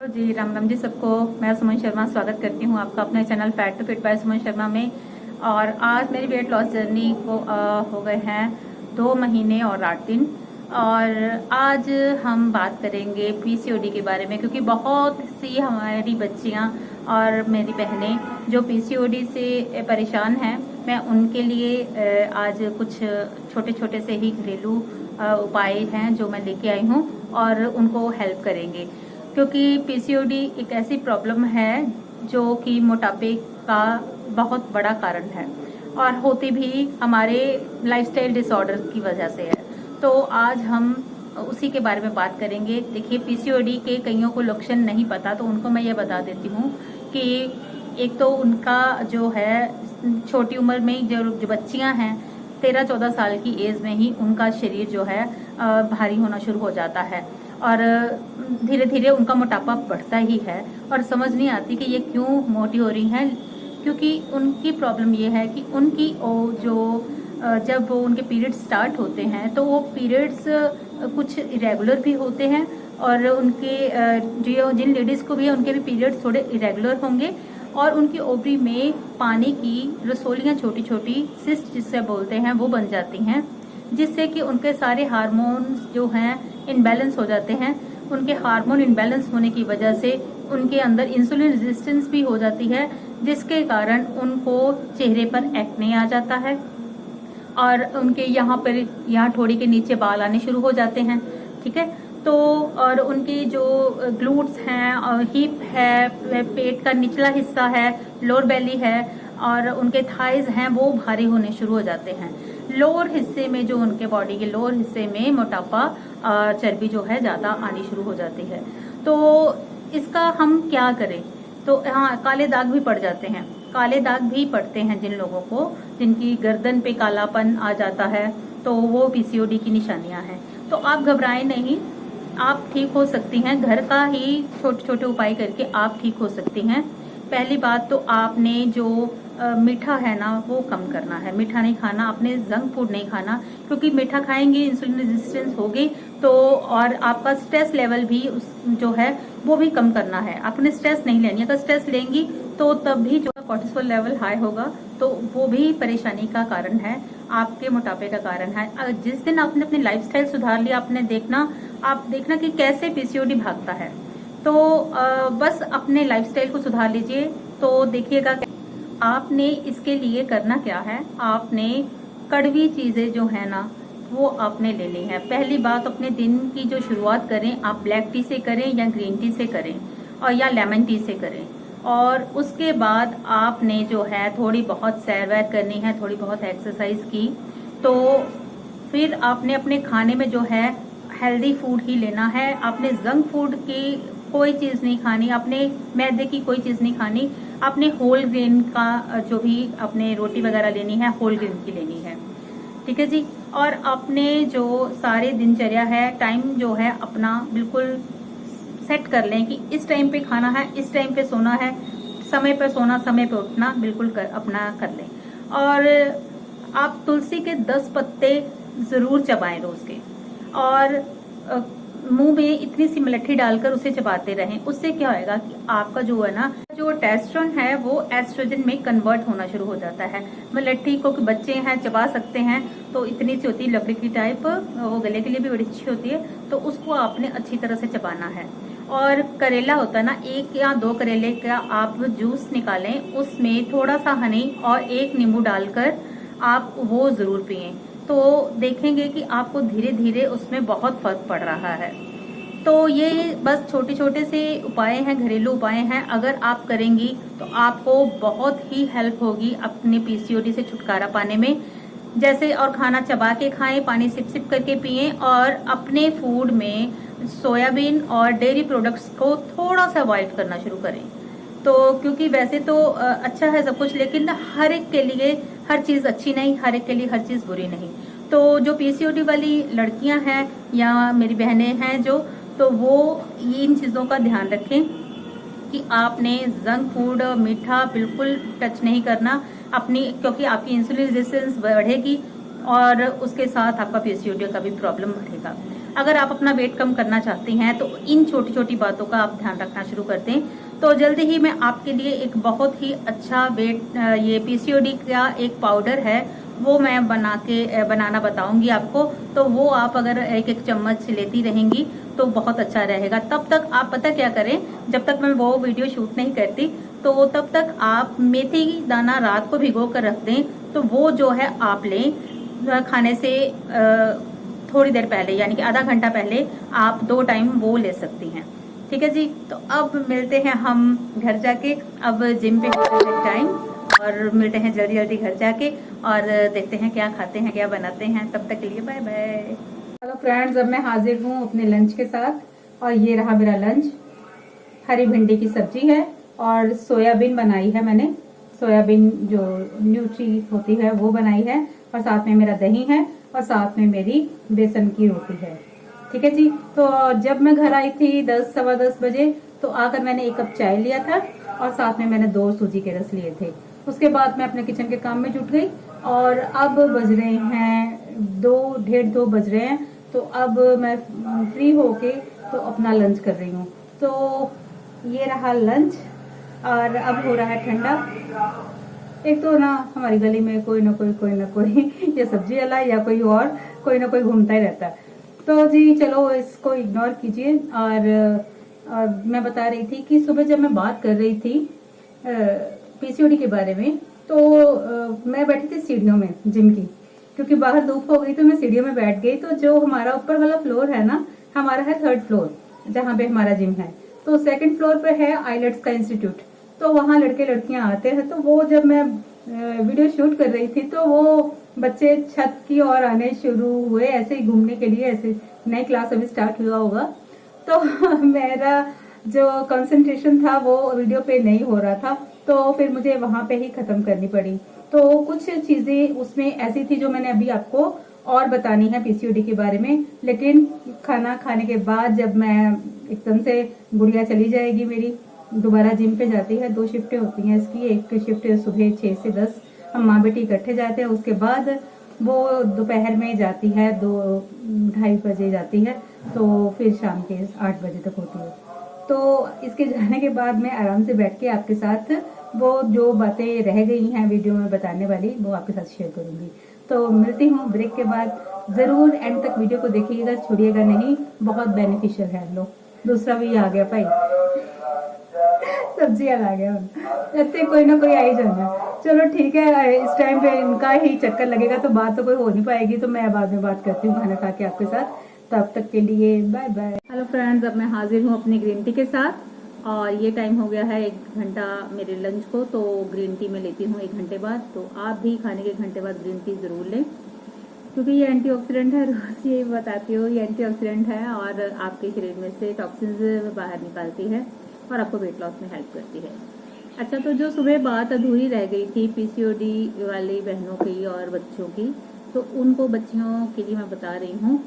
जी राम राम जी सबको। मैं सुमन शर्मा स्वागत करती हूँ आपका अपने channel fat to fit by Suman Sharma में। और आज मेरी वेट लॉस जर्नी को हो गए हैं 2 महीने और 8 दिन। और आज हम बात करेंगे पीसीओडी के बारे में, क्योंकि बहुत सी हमारी बच्चियाँ और मेरी बहनें जो पीसीओडी से परेशान हैं, मैं उनके लिए आज कुछ छोटे छोटे से ही घरेलू उपाय हैं जो मैं लेके आई हूँ और उनको हेल्प करेंगे। क्योंकि पीसीओडी एक ऐसी प्रॉब्लम है जो कि मोटापे का बहुत बड़ा कारण है और होती भी हमारे लाइफस्टाइल डिसऑर्डर की वजह से है। तो आज हम उसी के बारे में बात करेंगे। देखिए, पीसीओडी के कईयों को लक्षण नहीं पता, तो उनको मैं ये बता देती हूँ कि एक तो उनका जो है छोटी उम्र में जो बच्चियां हैं 13-14 साल की एज में ही उनका शरीर जो है भारी होना शुरू हो जाता है और धीरे धीरे उनका मोटापा बढ़ता ही है और समझ नहीं आती कि ये क्यों मोटी हो रही हैं। क्योंकि उनकी प्रॉब्लम ये है कि उनकी जब वो उनके पीरियड्स स्टार्ट होते हैं तो वो पीरियड्स कुछ इरेगुलर भी होते हैं और उनके जो जिन लेडीज़ को भी है उनके भी पीरियड्स थोड़े इरेगुलर होंगे और उनकी ओवरी में पानी की रसोलियाँ छोटी छोटी सिस्ट जिससे बोलते हैं वो बन जाती हैं, जिससे कि उनके सारे हार्मोन्स जो हैं इनबैलेंस हो जाते हैं। उनके हार्मोन इनबैलेंस होने की वजह से उनके अंदर इंसुलिन रेजिस्टेंस भी हो जाती है, जिसके कारण उनको चेहरे पर एक्ने आ जाता है और उनके यहाँ ठोड़ी के नीचे बाल आने शुरू हो जाते हैं। ठीक है, तो और उनके जो ग्लूट्स हैं और हिप है, पेट का निचला हिस्सा है, लोअर बेली है और उनके थाइज हैं वो भारी होने शुरू हो जाते हैं। लोअर हिस्से में जो उनके बॉडी के लोअर हिस्से में मोटापा चर्बी जो है ज़्यादा आनी शुरू हो जाती है। तो इसका हम क्या करें? तो हाँ, काले दाग भी पड़ जाते हैं। काले दाग भी पड़ते हैं जिन लोगों को, जिनकी गर्दन पे कालापन आ जाता है, तो वो पीसीओडी की निशानियां हैं। तो आप घबराएं नहीं, आप ठीक हो सकती हैं। घर का ही छोटे छोटे उपाय करके आप ठीक हो सकती हैं। पहली बात तो आपने जो मीठा है ना वो कम करना है। मीठा नहीं खाना, आपने जंक फूड नहीं खाना, क्योंकि मीठा खाएंगे इंसुलिन रेजिस्टेंस होगी तो और आपका स्ट्रेस लेवल भी जो है वो भी कम करना है। आपने स्ट्रेस नहीं लेनी, अगर स्ट्रेस लेंगी तो तब भी जो कोर्टिसोल लेवल हाई होगा तो वो भी परेशानी का कारण है, आपके मोटापे का कारण है। जिस दिन आपने अपनी लाइफस्टाइल सुधार लिया, आप देखना कि कैसे पीसीओडी भागता है। तो बस अपने लाइफस्टाइल को सुधार लीजिए तो देखिएगा। आपने इसके लिए करना क्या है, आपने कड़वी चीजें जो है ना वो आपने ले ली है। पहली बात, अपने दिन की जो शुरुआत करें आप ब्लैक टी से करें या ग्रीन टी से करें और या लेमन टी से करें। और उसके बाद आपने जो है थोड़ी बहुत सैर वैर करनी है, थोड़ी बहुत एक्सरसाइज की। तो फिर आपने अपने खाने में जो है हेल्दी फूड ही लेना है। आपने जंक फूड की कोई चीज नहीं खानी, आपने मैदे की कोई चीज नहीं खानी। आपने होल ग्रेन का जो भी आपने रोटी वगैरह लेनी है होल ग्रेन की लेनी है। ठीक है जी। और अपने जो सारे दिनचर्या है, टाइम जो है अपना बिल्कुल सेट कर लें कि इस टाइम पे खाना है, इस टाइम पे सोना है, समय पर सोना समय पर उठना बिल्कुल अपना कर लें। और आप तुलसी के 10 पत्ते जरूर चबाएं रोज के, और मुंह में इतनी सी मलट्ठी डालकर उसे चबाते रहें। उससे क्या होएगा कि आपका जो है ना जो टेस्टोस्टेरोन है वो एस्ट्रोजन में कन्वर्ट होना शुरू हो जाता है। मलट्ठी को बच्चे हैं चबा सकते हैं, तो इतनी सी होती है लकड़ी की टाइप, वो गले के लिए भी बड़ी अच्छी होती है, तो उसको आपने अच्छी तरह से चबाना है। और करेला होता है ना, 1 या 2 करेले का आप जूस निकालें, उसमें थोड़ा सा हनी और 1 नींबू डालकर आप वो जरूर पिएं। तो देखेंगे कि आपको धीरे धीरे उसमें बहुत फर्क पड़ रहा है। तो ये बस छोटे छोटे से उपाय हैं, घरेलू उपाय हैं। अगर आप करेंगी तो आपको बहुत ही हेल्प होगी अपने पीसीओडी से छुटकारा पाने में। जैसे और खाना चबा के खाएं, पानी सिप सिप करके पिएं और अपने फूड में सोयाबीन और डेयरी प्रोडक्ट्स को थोड़ा सा अवॉइड करना शुरू करें। तो क्योंकि वैसे तो अच्छा है सब कुछ, लेकिन हर एक के लिए हर चीज अच्छी नहीं, हर एक के लिए हर चीज बुरी नहीं। तो जो पीसीओडी वाली लड़कियां हैं या मेरी बहनें हैं जो, तो वो इन चीजों का ध्यान रखें कि आपने जंक फूड मीठा बिल्कुल टच नहीं करना अपनी, क्योंकि आपकी इंसुलिन रेजिस्टेंस बढ़ेगी और उसके साथ आपका पीसीओडी का भी प्रॉब्लम बढ़ेगा। अगर आप अपना वेट कम करना चाहती हैं तो इन छोटी छोटी बातों का आप ध्यान रखना शुरू कर दें। तो जल्दी ही मैं आपके लिए एक बहुत ही अच्छा वेट ये पीसीओडी का एक पाउडर है वो मैं बनाना बताऊंगी आपको। तो वो आप अगर एक एक चम्मच लेती रहेंगी तो बहुत अच्छा रहेगा। तब तक आप पता क्या करें, जब तक मैं वो वीडियो शूट नहीं करती तो तब तक आप मेथी दाना रात को भिगो कर रख दें। तो वो जो है आप लें खाने से थोड़ी देर पहले, यानी कि आधा घंटा पहले आप 2 टाइम वो ले सकती हैं। ठीक है जी। तो अब मिलते हैं हम घर जाके, अब जिम पे हो रहा है टाइम, और मिलते हैं जल्दी जल्दी घर जाके और देखते हैं क्या खाते हैं क्या बनाते हैं। तब तक के लिए बाय बाय। हेलो फ्रेंड्स, अब मैं हाजिर हूँ अपने लंच के साथ, और ये रहा मेरा लंच। हरी भिंडी की सब्जी है और सोयाबीन बनाई है मैंने, सोयाबीन जो न्यूट्री होती है वो बनाई है, और साथ में मेरा दही है, और साथ में मेरी बेसन की रोटी है। ठीक है जी। तो जब मैं घर आई थी 10 सवा 10 बजे, तो आकर मैंने 1 कप चाय लिया था और साथ में मैंने 2 सूजी के रस लिए थे। उसके बाद मैं अपने किचन के काम में जुट गई, और अब बज रहे हैं 2, 1:30 बज रहे हैं। तो अब मैं फ्री होके तो अपना लंच कर रही हूँ। तो ये रहा लंच, और अब हो रहा है ठंडा। एक तो ना हमारी गली में कोई ना कोई या सब्जी वाला या कोई ना कोई घूमता ही रहता है। तो जी चलो इसको इग्नोर कीजिए। और मैं बता रही थी कि सुबह जब मैं बात कर रही थी पीसीओडी के बारे में, तो मैं बैठी थी सीढ़ियों में जिम की, क्योंकि बाहर धूप हो गई तो मैं सीढ़ियों में बैठ गई। तो जो हमारा ऊपर वाला फ्लोर है ना, हमारा है 3rd फ्लोर जहाँ पे हमारा जिम है। तो 2nd फ्लोर पे है आइलेट्स का इंस्टीट्यूट। तो वहाँ लड़के लड़कियां आते हैं। तो वो जब मैं वीडियो शूट कर रही थी तो वो बच्चे छत की ओर आने शुरू हुए, ऐसे ही घूमने के लिए। ऐसे नई क्लास अभी स्टार्ट हुआ होगा, तो मेरा जो कंसंट्रेशन था वो वीडियो पे नहीं हो रहा था, तो फिर मुझे वहां पे ही खत्म करनी पड़ी। तो कुछ चीजें उसमें ऐसी थी जो मैंने अभी आपको और बतानी है पीसीओडी के बारे में। लेकिन खाना खाने के बाद जब मैं एकदम से गुड़िया चली जाएगी मेरी, दोबारा जिम पे जाती है, 2 शिफ्टें होती हैं इसकी। एक शिफ्ट सुबह 6 से 10, हम माँ बेटी इकट्ठे जाते हैं। उसके बाद वो दोपहर में जाती है, 2-2:30 बजे जाती है, तो फिर शाम के 8 बजे तक होती है। तो इसके जाने के बाद मैं आराम से बैठ के आपके साथ वो जो बातें रह गई हैं वीडियो में बताने वाली, वो आपके साथ शेयर करूंगी। तो मिलती हूँ ब्रेक के बाद। जरूर एंड तक वीडियो को देखिएगा, छोड़िएगा नहीं, बहुत बेनिफिशियल है। लो दूसरा भी आ गया भाई, सब्जी आ गया, ऐसे कोई ना कोई आ ही जाना। चलो ठीक है, इस टाइम पे इनका ही चक्कर लगेगा तो बात तो कोई हो नहीं पाएगी। तो मैं बाद में बात करती हूँ खाना खा के आपके साथ। तब तक के लिए बाय बाय। हेलो फ्रेंड्स, अब मैं हाजिर हूँ अपनी ग्रीन टी के साथ, और ये टाइम हो गया है 1 घंटा मेरे लंच को। तो ग्रीन टी मैं लेती हूँ 1 घंटे बाद। तो आप भी खाने के 1 घंटे बाद ग्रीन टी जरूर लें, क्योंकि ये एंटीऑक्सीडेंट है। रोज यही बताती हूँ, ये एंटीऑक्सीडेंट है और आपके शरीर में से टॉक्सिन्स बाहर निकालती है और आपको वेट लॉस में हेल्प करती है। अच्छा, तो जो सुबह बात अधूरी रह गई थी पीसीओडी वाली बहनों की और बच्चों की, तो उनको बच्चियों के लिए मैं बता रही हूँ।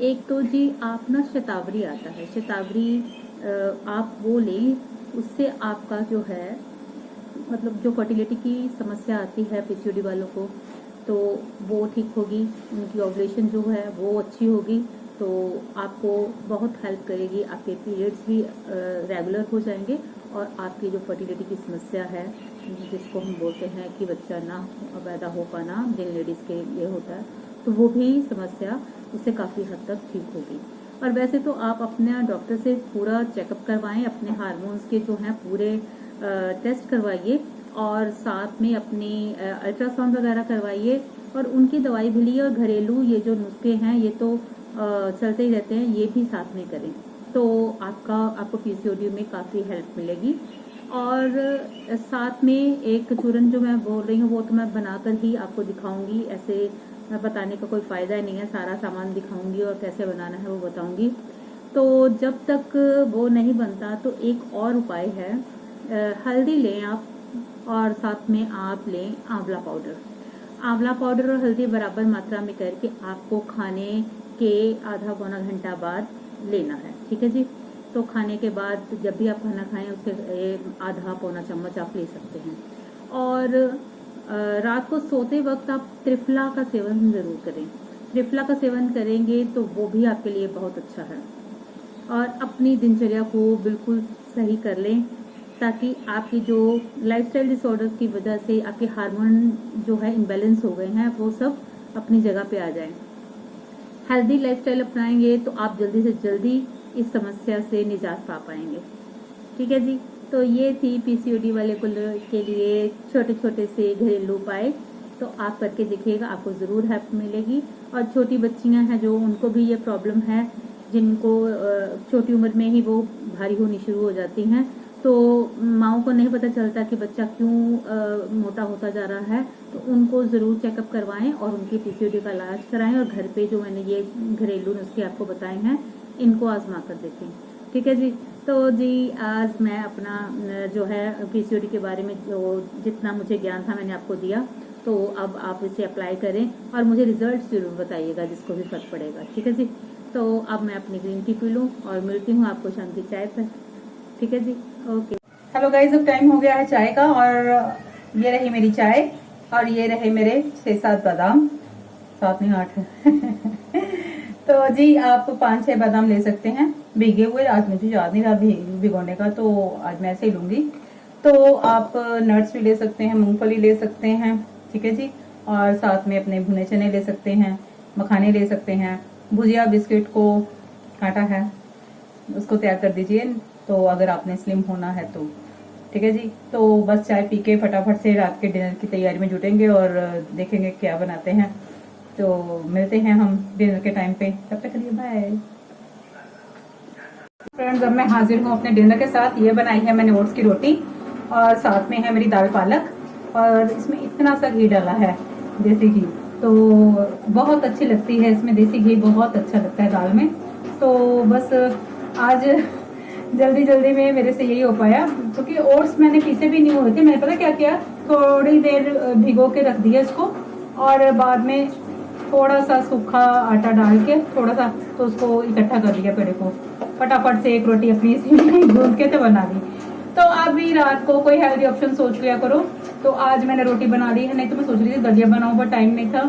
एक तो जी आप ना शतावरी आता है, शतावरी आप वो लें, उससे आपका जो है मतलब जो फर्टिलिटी की समस्या आती है पीसीओडी वालों को, तो वो ठीक होगी। उनकी ओवुलेशन जो है वो अच्छी होगी, तो आपको बहुत हेल्प करेगी। आपके पीरियड्स भी रेगुलर हो जाएंगे, और आपकी जो फर्टिलिटी की समस्या है, जिसको हम बोलते हैं कि बच्चा ना पैदा हो पाना, जिन लेडीज़ के लिए होता है, तो वो भी समस्या उससे काफ़ी हद तक ठीक होगी। और वैसे तो आप अपने डॉक्टर से पूरा चेकअप करवाएं, अपने हार्मोन्स के जो हैं पूरे टेस्ट करवाइए, और साथ में अपनी अल्ट्रासाउंड वगैरह करवाइए, और उनकी दवाई भी लीजिए। और घरेलू ये जो नुस्खे हैं ये तो चलते ही रहते हैं, ये भी साथ में करें, तो आपको पीसीओडी में काफ़ी हेल्प मिलेगी। और साथ में एक चूरन जो मैं बोल रही हूँ वो तो मैं बनाकर ही आपको दिखाऊंगी। ऐसे बताने का कोई फ़ायदा नहीं है, सारा सामान दिखाऊंगी और कैसे बनाना है वो बताऊंगी। तो जब तक वो नहीं बनता तो एक और उपाय है, हल्दी लें आप, और साथ में आप लें आंवला पाउडर। आंवला पाउडर और हल्दी बराबर मात्रा में करके आपको खाने के आधा पौना घंटा बाद लेना है। ठीक है जी। तो खाने के बाद जब भी आप खाना खाएं उसके आधा पौना चम्मच आप ले सकते हैं। और रात को सोते वक्त आप त्रिफला का सेवन जरूर करें। त्रिफला का सेवन करेंगे तो वो भी आपके लिए बहुत अच्छा है। और अपनी दिनचर्या को बिल्कुल सही कर लें ताकि आपकी जो लाइफस्टाइल डिसऑर्डर्स की वजह से आपके हार्मोन जो है इम्बैलेंस हो गए हैं वो सब अपनी जगह पे आ जाएं। हेल्दी लाइफस्टाइल अपनाएंगे तो आप जल्दी से जल्दी इस समस्या से निजात पा पाएंगे। ठीक है जी, तो ये थी पीसीओडी वाले को के लिए छोटे छोटे से घरेलू उपाय। तो आप करके देखिएगा, आपको ज़रूर हेल्प मिलेगी। और छोटी बच्चियां हैं जो उनको भी ये प्रॉब्लम है, जिनको छोटी उम्र में ही वो भारी होनी शुरू हो जाती हैं, तो माओ को नहीं पता चलता कि बच्चा क्यों मोटा होता जा रहा है, तो उनको ज़रूर चेकअप करवाएं और उनकी पीसीओडी का इलाज कराएं। और घर पे जो मैंने ये घरेलू नुस्खे आपको बताए हैं इनको आजमा कर देखें। ठीक है जी, तो जी आज मैं अपना जो है पीसीओडी के बारे में जो जितना मुझे ज्ञान था मैंने आपको दिया, तो अब आप इसे अप्लाई करें और मुझे रिजल्ट जरूर बताइएगा जिसको भी फर्क पड़ेगा। ठीक है जी, तो अब मैं अपनी ग्रीन टी पी लूँ और मिलती हूँ आपको शाम की चाय पर। ठीक है जी, ओके। हेलो गाइस, अब टाइम हो गया है चाय का और ये रही मेरी चाय और ये रहे मेरे 6-7 बादाम, 7 नहीं 8 तो जी आप 5-6 बादाम ले सकते हैं भीगे हुए। आज मुझे याद नहीं रहा भिगोने का, तो आज मैं ऐसे ही लूंगी। तो आप नट्स भी ले सकते हैं, मूंगफली ले सकते हैं। ठीक है जी, और साथ में अपने भुने चने ले सकते हैं, मखाने ले सकते हैं, भुजिया बिस्किट को काटा है उसको तैयार कर दीजिए, तो अगर आपने स्लिम होना है तो। ठीक है जी, तो बस चाय पी के फटाफट से रात के डिनर की तैयारी में जुटेंगे और देखेंगे क्या बनाते हैं। तो मिलते हैं हम डिनर के टाइम पे, तब तक के लिए बाय। फ्रेंड्स, अब मैं हाजिर हूँ अपने डिनर के साथ। ये बनाई है मैंने ओट्स की रोटी और साथ में है मेरी दाल पालक, और इसमें इतना सा घी डाला है, देसी घी, तो बहुत अच्छी लगती है। इसमें देसी घी बहुत अच्छा लगता है दाल में। तो बस आज जल्दी जल्दी में मेरे से यही हो पाया, क्योंकि ओट्स मैंने पीसे भी नहीं हुए थे। मैंने पता क्या किया, थोड़ी देर भिगो के रख दिया इसको और बाद में थोड़ा सा सूखा आटा डाल के थोड़ा सा तो उसको इकट्ठा कर लिया पेड़े को, फटाफट से एक रोटी अपनी गूंद के तो बना ली। तो आप भी रात को कोई हेल्दी ऑप्शन सोच लिया करो। तो आज मैंने रोटी बना ली है, नहीं तो मैं सोच रही थी दलिया बनाऊं पर टाइम नहीं था,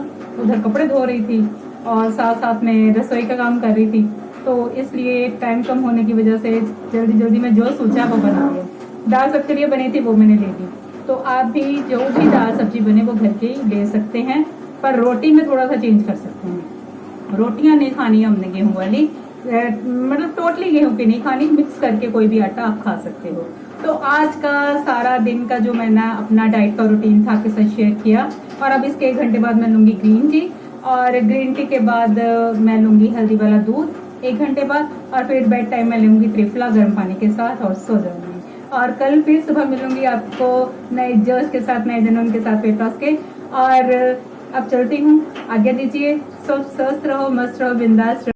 उधर कपड़े धो रही थी और साथ साथ में रसोई का काम कर रही थी, तो इसलिए टाइम कम होने की वजह से जल्दी जल्दी में जो सोचा वो बना लिया। दाल सब्जी के लिए बनी थी वो मैंने ले ली। तो आप भी जो भी दाल सब्जी बने वो घर के ही ले सकते हैं, पर रोटी में थोड़ा सा चेंज कर सकते हैं। रोटियां नहीं खानी हमने गेहूं वाली, मतलब टोटली गेहूं की नहीं खानी, मिक्स करके कोई भी आटा आप खा सकते हो। तो आज का सारा दिन का जो मैंने अपना डाइट का रूटीन था आपके साथ शेयर किया। और अब इसके 1 घंटे बाद मैं लूंगी ग्रीन टी, और ग्रीन टी के बाद मैं लूंगी हल्दी वाला दूध 1 घंटे बाद, और फिर बेड टाइम में लूंगी त्रिफला गर्म पानी के साथ और सो जाऊंगी। और कल फिर सुबह मिलूंगी आपको नए जोश के साथ, नए जुनून के साथ वेट लॉस के। और अब चलती हूँ, आज्ञा दीजिए। स्वस्थ रहो, मस्त रहो, बिंदास रहो।